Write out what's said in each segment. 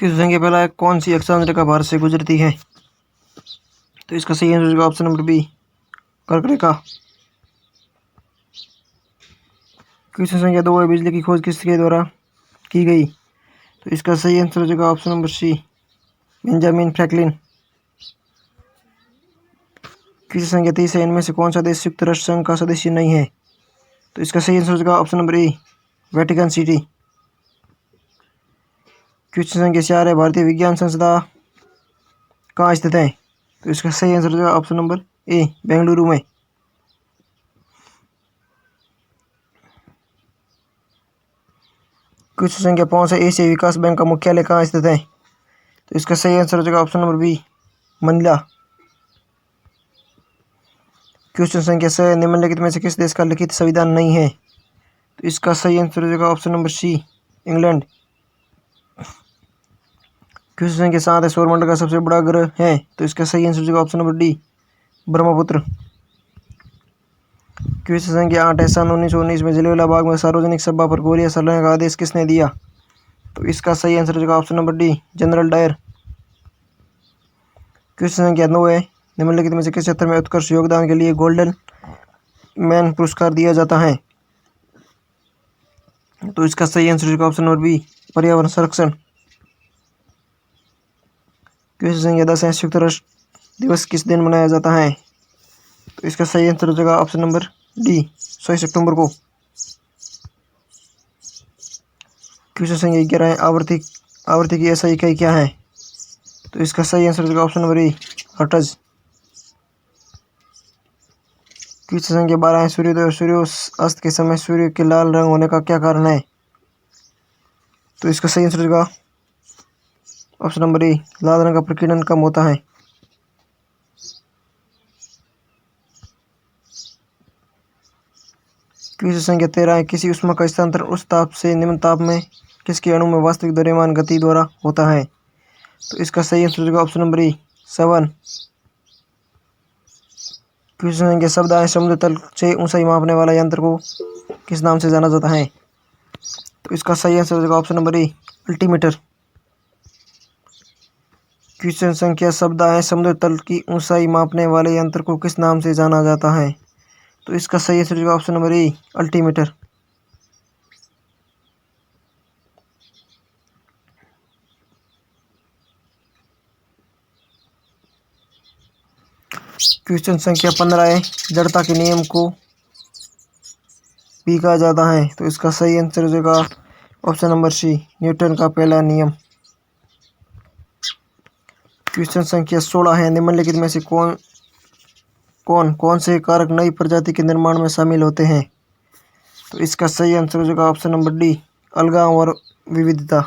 किस संख्या पहला कौन सी अक्षांश रेखा भारत से गुजरती है? तो इसका सही आंसर होगा ऑप्शन नंबर बी, कर्क रेखा। क्वेश्चन संख्या 2 है, बिजली की खोज किसके द्वारा की गई? तो इसका सही आंसर हो जाएगा option number C, Benjamin Franklin. Question संख्या 30 है, इनमें से कौन सा देश संयुक्त राष्ट्र संघ का सदस्य नहीं है? तो इसका सही आंसर हो जाएगा ऑप्शन नंबर ए, वेटिकन सिटी। क्वेश्चन संख्या 4 है, भारतीय विज्ञान संस्था कहाँ स्थित है? तो इसका सही आंसर हो जाएगा ऑप्शन नंबर ए, बेंगलुरु में। क्वेश्चन संख्या 5 है, एशियाई विकास बैंक का मुख्यालय कहाँ स्थित है? तो इसका सही आंसर हो जाएगा option number B, Manila. Question संख्या 6, निम्नलिखित में से किस देश का लिखित संविधान नहीं है? तो इसका सही आंसर हो जाएगा option number C, England. Question संख्या 7 है, सौरमंडल का सबसे बड़ा ग्रह है? तो इसका सही आंसर हो जाएगा option number D, Brahmaputra. Question संख्या 8 है, सन 1919 में जलियांवाला बाग में सार्वजनिक सभा पर गोलियां चलाने का आदेश किसने दिया? तो इसका सही आंसर हो जाएगा option number D, General Dyer. Question संख्या 9 है, निम्नलिखित में से किस क्षेत्र में उत्कृष्ट योगदान के लिए गोल्डन मैन पुरस्कार दिया जाता है? तो इसका सही आंसर हो जाएगा ऑप्शन नंबर बी, पर्यावरण संरक्षण। क्वेश्चन संख्या 10 है, संयुक्त राष्ट्र दिवस किस दिन मनाया जाता है? तो इसका सही आंसर हो जाएगा ऑप्शन नंबर डी, 6 सितंबर को। क्वेश्चन संख्या 11 है, आवर्ती की ऐसा इकाई क्या है? तो इसका सही आंसर हो जाएगा ऑप्शन नंबर ए, हर्ट्ज। क्वेश्चन संख्या 12 है, सूर्योदय और सूर्यास्त के समय सूर्य के लाल रंग होने का क्या कारण है? तो इसका सही आंसर हो जाएगा ऑप्शन नंबर ए, लाल रंग का प्रकीर्णन कम होता है। क्वेश्चन संख्या 13 है, किसी ऊष्मा का स्थानांतरण उच्च ताप से निम्न ताप में किसके अणु में वास्तविक द्रव्यमान गति द्वारा होता है? तो इसका सही आंसर हो जाएगा ऑप्शन नंबर ए, 7। क्वेश्चन संख्या 14 है, समुद्र तल से ऊंचाई मापने वाला यंत्र को किस नाम से जाना जाता है? तो इसका सही आंसर हो जाएगा ऑप्शन नंबर ए, अल्टीमीटर। क्वेश्चन संख्या 17 है, समुद्र तल की ऊंचाई मापने वाले यंत्र को किस नाम से जाना जाता है? तो इसका सही आंसर हो जाएगा ऑप्शन नंबर ए, अल्टीमीटर। क्वेश्चन संख्या 15 है, जड़ता के नियम को भी कहा जाता है? तो इसका सही आंसर हो जाएगा ऑप्शन नंबर सी, न्यूटन का पहला नियम। क्वेश्चन संख्या 16 है, निम्नलिखित में से कौन से कारक नई प्रजाति के निर्माण में शामिल होते हैं? तो इसका सही आंसर हो जाएगा ऑप्शन नंबर डी, अलगाव और विविधता।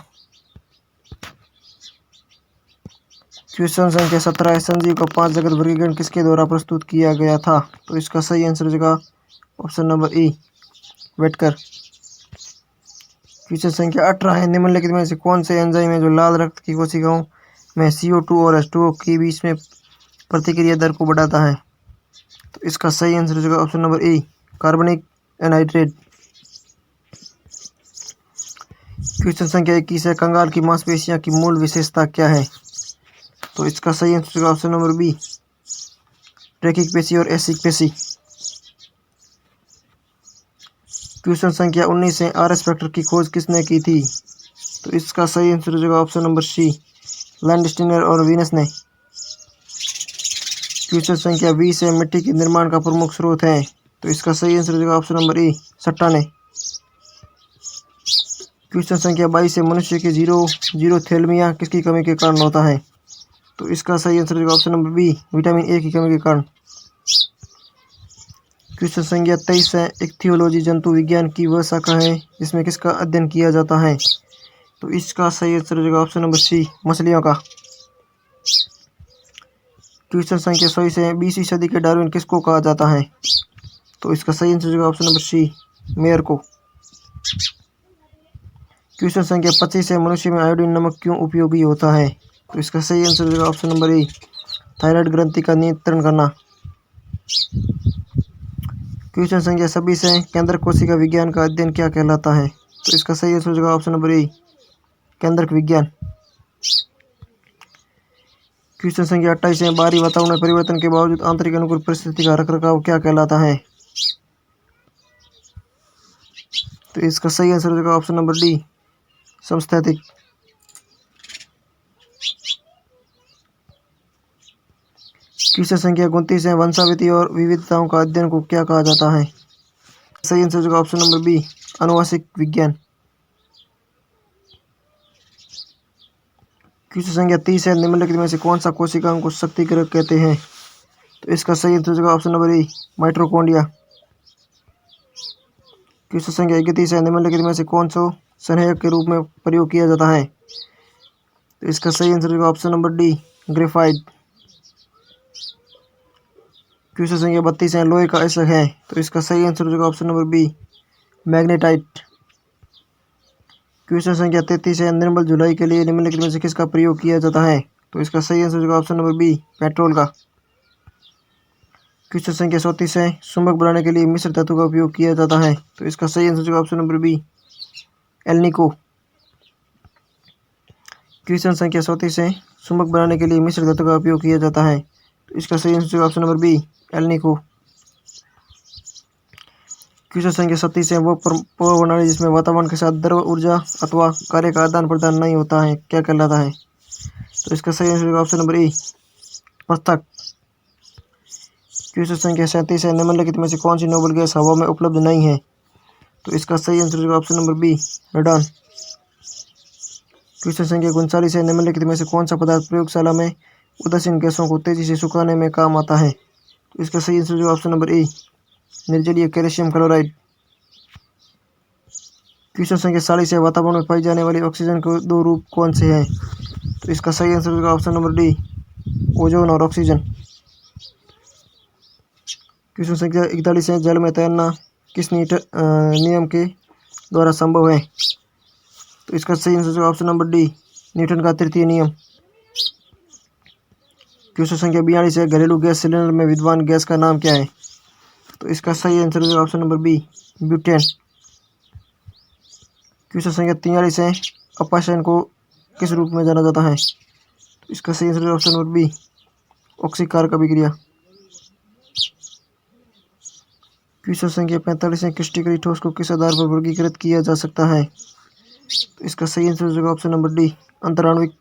क्वेश्चन संख्या 17 है, संजीव का 5 जगत वर्गीकरण किसके द्वारा प्रस्तुत किया गया था? तो इसका सही आंसर हो जाएगा ऑप्शन नंबर ई, वेटकर। क्वेश्चन संख्या 18 है, निम्नलिखित में से कौन से एंजाइम है जो लाल रक्त की कोशिकाओं में CO2 और H2O के बीच में प्रतिक्रिया दर को बढ़ाता है? तो इसका सही आंसर हो जाएगा ऑप्शन नंबर ए, कार्बनिक एनहाइड्रेट। क्वेश्चन संख्या 21 है, कंगाल की मांसपेशियों की मूल विशेषता क्या है? तो इसका सही आंसर होगा ऑप्शन नंबर बी, ट्रैकिक पेशी और एसिक पेशी। क्वेश्चन संख्या 19 है, RS फैक्टर की खोज किसने की थी? तो इसका सही आंसर हो जाएगा ऑप्शन नंबर सी, लैंडस्टीनर और वीनस ने। क्वेश्चन संख्या 20 है, मिट्टी के निर्माण का प्रमुख स्रोत है? तो इसका सही आंसर हो जाएगा ऑप्शन नंबर ए, चट्टानें। क्वेश्चन संख्या 22 है, मनुष्य के जीरोथेल्मिया किसकी कमी के कारण होता है? तो इसका सही आंसर हो जाएगा option number B, vitamin A की कमी के कारण। क्वेश्चन संख्या 23 है, इक्थियोलॉजी जंतु विज्ञान की वह शाखा है जिसमें किसका अध्ययन किया जाता है? तो इसका सही आंसर हो जाएगा ऑप्शन नंबर सी, मछलियों का। क्वेश्चन संख्या 24 है, 20वीं सदी के डार्विन किसको कहा जाता है? तो इसका सही आंसर हो जाएगा ऑप्शन नंबर सी, मेयर को। क्वेश्चन संख्या 25 है, मनुष्य में आयोडीन नमक क्यों उपयोगी होता है? तो इसका सही आंसर हो जाएगा ऑप्शन नंबर ए, थायराइड ग्रंथि का नियंत्रण करना। क्वेश्चन संख्या 26 है, केंद्रक कोशिका विज्ञान का अध्ययन क्या कहलाता है? तो इसका सही आंसर हो जाएगा ऑप्शन नंबर ए, केंद्रक विज्ञान। क्वेश्चन संख्या 28 है, बाहरी वातावरण में परिवर्तन के बावजूद आंतरिक अनुकूल परिस्थिति का रखरखाव क्या कहलाता है? तो इसका सही आंसर हो जाएगा ऑप्शन नंबर डी, समस्थैतिक। क्वेश्चन संख्या 29 है, वंशावृत्ति और विविधताओं का अध्ययन को क्या कहा जाता है? सही आंसर हो जाएगा ऑप्शन नंबर बी, आनुवंशिक विज्ञान। क्वेश्चन संख्या 30 है, निम्नलिखित में से कौन सा कोशिकाओं को शक्तिकारक कहते हैं? तो इसका सही आंसर हो जाएगा ऑप्शन नंबर ए, माइटोकॉन्ड्रिया। क्वेश्चन संख्या 31 है, निम्नलिखित में से कौन सा संयोजक के रूप में प्रयोग किया जाता है? तो इसका सही आंसर होगा option number D, graphite. Question संख्या 32 है, लोहे का ऐसा है, तो इसका सही आंसर होगा option number B, magnetite. Question संख्या 33 है, निर्मल जुलाई के लिए निम्नलिखित में से किसका प्रयोग किया जाता है? तो इसका सही आंसर होगा ऑप्शन नंबर बी, पेट्रोल का। क्वेश्चन संख्या 34 है, चुंबक बनाने के लिए मिश्र धातु का उपयोग किया जाता है, तो इसका सही आंसर होगा option number B, alnico. Question संख्या 34 है, चुंबक बनाने के लिए मिश्र धातु का उपयोग किया जाता है, तो इसका सही आंसर होगा option number B, alnico. Question संख्या 37 है, वो प्रणाली जिसमें वातावरण के साथ द्रव ऊर्जा अथवा कार्य का आदान प्रदान नहीं होता है क्या कहलाता है? तो इसका सही आंसर होगा ऑप्शन नंबर ए, पृथक। क्वेश्चन संख्या 37 है, निम्नलिखित में से कौन सी नोबल गैस हवा में उपलब्ध नहीं है? तो इसका सही आंसर होगा option number B, radon. Question संख्या 39 है, निम्नलिखित में से कौन सा पदार्थ प्रयोगशाला में उदासीन गैसों को तेजी से सुखाने में काम आता है? तो इसका सही आंसर होगा ऑप्शन नंबर ए, निर्जलीय कैल्शियम क्लोराइड। क्वेश्चन संख्या 40 है, वातावरण में पाई जाने वाली ऑक्सीजन के दो रूप कौन से हैं? तो इसका सही आंसर होगा ऑप्शन नंबर डी, ओजोन और ऑक्सीजन। क्वेश्चन संख्या 41 है, जल में तैरना किस नियम के द्वारा संभव है? तो इसका सही आंसर होगा ऑप्शन नंबर डी, न्यूटन का तृतीय नियम। क्वेश्चन संख्या 42 है, घरेलू गैस सिलेंडर में विद्यमान गैस का नाम क्या है? तो इसका सही आंसर होगा option number B, butane. Question संख्या 43 है, अपाचन को किस रूप में जाना जाता है? तो इसका सही आंसर होगा ऑप्शन नंबर बी, ऑक्सीकार का अभिक्रिया। क्वेश्चन संख्या 45 है, क्रिस्टलीय ठोस को किस आधार पर वर्गीकृत किया जा सकता है? तो इसका सही आंसर होगा ऑप्शन नंबर डी, अंतराण्विक